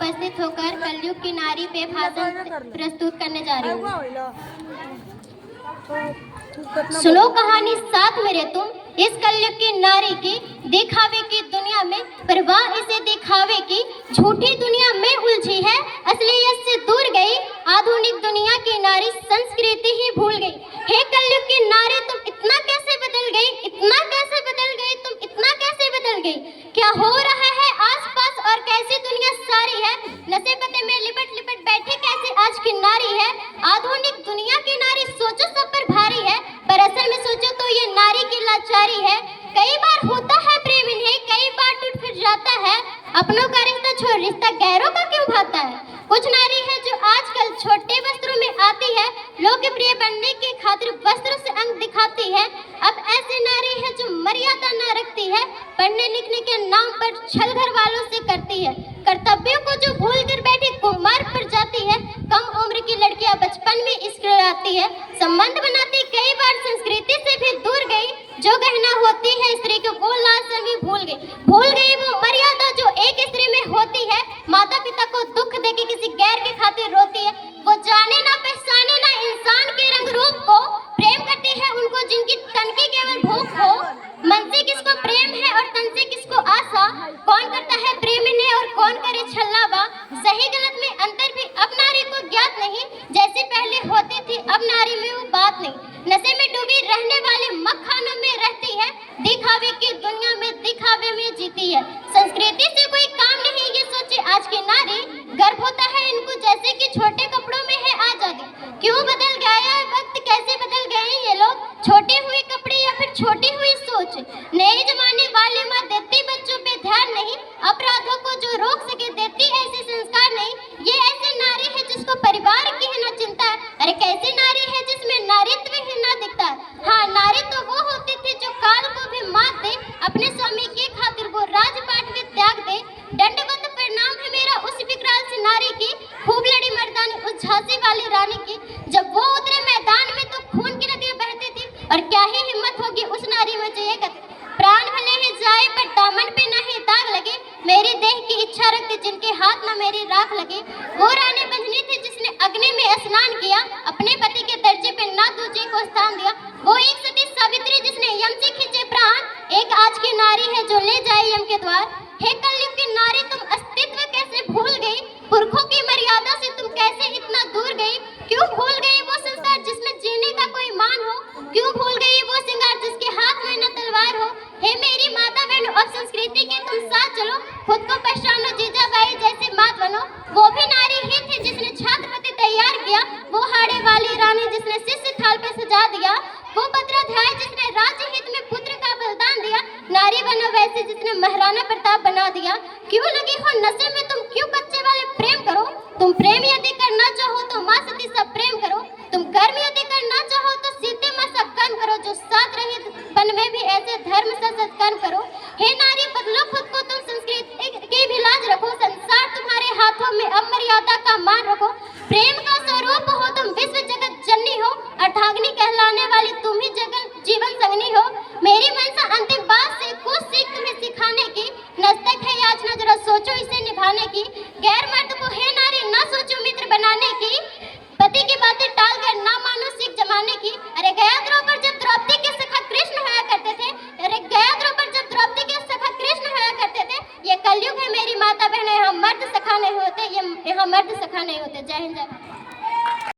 उपस्थित होकर कलयुग की नारी पे भाषण प्रस्तुत करने जा रही हूँ। सुनो कहानी साथ मेरे तुम इस कलयुग की नारी की, दिखावे की दुनिया में परवाह इसे दिखावे की, झूठी दुनिया में उलझी है, असलियत से दूर गई, आधुनिक दुनिया की नारी संस्कृति ही भूल गई। हे कलयुग की नारी तुम इतना कैसे बदल गई, इतना कैसे बदल गई, तुम इतना कैसे बदल गई? क्या हो रहा है आसपास और कैसी दुनिया सारी है, नशे पते में लिपट लिपट बैठी कैसे आज की नारी है। आधुनिक दुनिया की नारी सोचो सब पर भारी है, पर असल में सोचो तो ये नारी की लाचारी है। कई बार होता है प्रेम इन्हें, कई बार टूट फिर जाता है, अपनों का रिश्ता छोड़ रिश्ता गैरों का क्यों भाता है। कुछ नारी है जो आजकल छोटे वस्त्रों में आती है, लोकप्रिय बनने की खातिर वस्त्रों से अंग दिखाती है। अब ऐसी नारी है जो मर्यादा न रखती है, पढ़ने लिखने के नाम पर छल घर वालों से करती है, कर्तव्यों को जो भूल कर बैठी कुमार पर जाती है। कम उम्र की लड़कियां बचपन में इश्क आती है, संबंध बनाती कई बार संस्कृति से भी दूर गई, जो गहना होती है स्त्री को वो लाजमी भूल गई वो मर्यादा जो एक स्त्री में होती है। माता पिता को दुख देके किसी गैर के खातिर रोती है, वो जाने ना पहचाने ना इंसान के रंग रूप को, प्रेम करती है उनको जिनकी तन की केवल भूख हो। मन से किसको प्रेम है और तन से किसको आशा, कौन करता है प्रेम इन्हें और कौन करे छल्लावा। सही गलत में अंतर भी अब नारी को ज्ञात नहीं, जैसे पहले होती थी अब नारी में वो बात नहीं। नशे में डूबी रहने वाले मखानों में रहती है, दिखावे की दुनिया में दिखावे में जीती है। संस्कृति से कोई काम नहीं ये सोचे आज की नारी, गर्व होता है इनको जैसे कि छोटे कपड़ों में है आजादी। क्यों बदल गया है वक्त, कैसे बदल गए ये लोग, छोटे हुए कपड़े या फिर छोटी हुई सोच। नए जमाने वाले माँ देती बच्चों पे ध्यान नहीं, अपराधों को जो रोक सके देती ऐसे संस्कार नहीं। ये ऐसी नारी है जिसको परिवार की है न चिंता है, अरे कैसी नारी है जिसमें नारीत्व ही न दिखता है। हाँ नारी तो वो होती थी जो काल को भी मात दे, अपने स्वामी के खातिर वो राजपाट में त्याग दे। दंडवत प्रणाम है मेरा उस विकराल सी नारी की, खूब लड़ी मर्दानी उस झांसी वाली रानी की। जब वो उतरे मैदान में तो खून की नदियां बहती थी, और क्या ही हिम्मत होगी उस नारी में जो ये प्राण भले ही जाए पर दामन पे ना ही दाग लगे। मेरी देह की इच्छा रखती जिनके हाथ ना मेरी राख लगे। वो रानी बंधनी थी जिसने अग्नि में स्नान किया, अपने पति के दर्जे पे ना दूसरे को स्थान दिया। वो एक सती सावित्री जिसने यम से खींचे प्राण, एक आज की नारी है जो ले जाए यम के द्वार। हे कलयुग की नारी तुम अस्तित्व कैसे भूल गई, पुरखों की मर्यादा से तुम कैसे इतना दूर गई। क्यों भूल गई वो संसार जिसमें जीने का कोई मान हो, क्यों भूल गई वो श्रृंगार जिसके हाथ में न तलवार हो। हे मेरी माता बहनों अब संस्कृति के तुम साथ चलो, खुद को पहचानो जीजाबाई जैसे मात बनो। वो भी नारी ही थी जिसने छात्रपति तैयार किया, वो हाड़े वाली रानी जिसने शिष्य थाल पे सजा दिया, वो भद्राध्याय जिसने राज्य हित में पुत्र का बलिदान दिया। नारी बनो वैसे जिसने महाराणा प्रताप बना दिया। क्यों लगी हो नशे में तुम, क्यों कच्चे वाले प्रेम करो। तुम प्रेम यदि करना चाहो तो माँ सती सब प्रेम करो, तुम कर्म यदि करना चाहो तो सीते माँ सब कर्म करो। जो साथ रहे वन में भी ऐसे धर्म से सत्कर्म करो। हे नारी बदलो खुद को, तुम संस्कृति की भी लाज रखो, संसार तुम्हारे हाथों में अब मर्यादा का मान रखो। प्रेम का स्वरूप हो तुम विश्व जगत जननी हो, अर्धाग्नि कहलाने वाली तुम ही जगत जीवन संगनी हो। मेरी मनसा अंतिम बात से कुछ सीख तुम्हें सिखाने की, नस्तक है याचना जरा सोचो इसे निभाने की। गैर मर्द को हे नारी ना सोचो मित्र बनाने की, पति की बातें टाल कर ना मानो सीख जमाने की। अरे गया द्रौपद जब द्रौपदी के सखा कृष्ण होया करते थे, अरे गया द्रौपद जब द्रौपदी के सखा कृष्ण होया करते थे। ये कलयुग है मेरी माता बहनें, यहाँ मर्द सखा नहीं होते, यहाँ मर्द सखा नहीं होते। जय हिंद जय भारत।